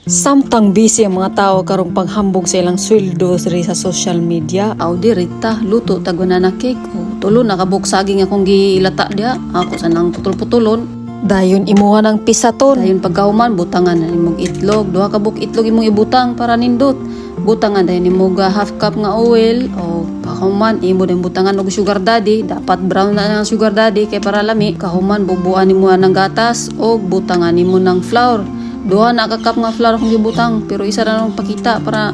Samtang busy ang mga tao karong panghambog sa ilang sweldo sa social media. Aw dirita luto taguna na cake. O tulo nakabuk saging akong gilata dia. Ako sanang putol-putulon. Dayon imuha ng pisaton. Dayon pagkauman butangan na imong itlog. Duha ka buk itlog imong ibutang para nindot. Butangan dayon imong half cup nga oil o kahuman imo din butangan og sugar daddy. Dapat brown na ang sugar daddy kay para lami. Kahuman bubuan nimo ng gatas o butangan nimo ng flour. Duha na kakap nga flour kung gibutang pero isa ra nang pakita para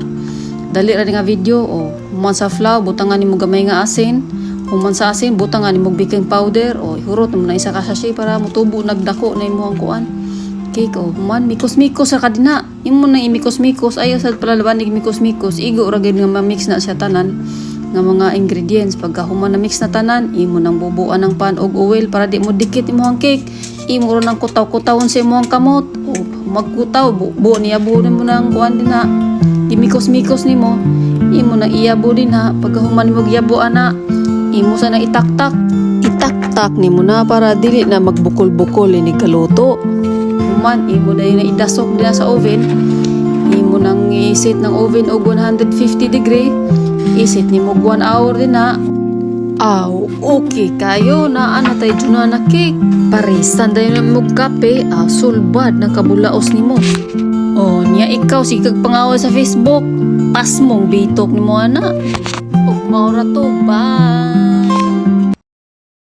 dali ra nga video. O human sa flour butangan nimo gamay nga asin. Human sa asin butangan nimo baking powder o ihurot mo na isa ka sachet para motubo nagdako na imo ang kuan cake. O human mikos-mikos ra kadina imo na imikos-mikos ayo sad pala laban ig mikos-mikos igo ra gid nga ma-mix na siya tanan nga mga ingredients. Pagka human na mix na tanan imo nang bubuan ng pan og oil para di mo dikit imo ang cake. Imo ro nang kutaw-kutawon sa imo ang kamot o magkutaw buo niya mo nang kuan din na imikos-mikos nimo imo na iyabo din ha. Pagka human mo giyabo ana imo sa na itaktak nimo na para dili na magbukol-bukol ini kaluto. Human imo na yung idasok din sa oven. Imo nang iset ng oven og 150 degree. Iset nimo 1 hour din na. Aw, okay kayo na ana tay juna na cake. Parisan dayon mo kape, sulbad na kabulaos nimo. O niya ikaw sigag pangawal sa Facebook. Pas mong bitok nimo ana. Og maura to, bye.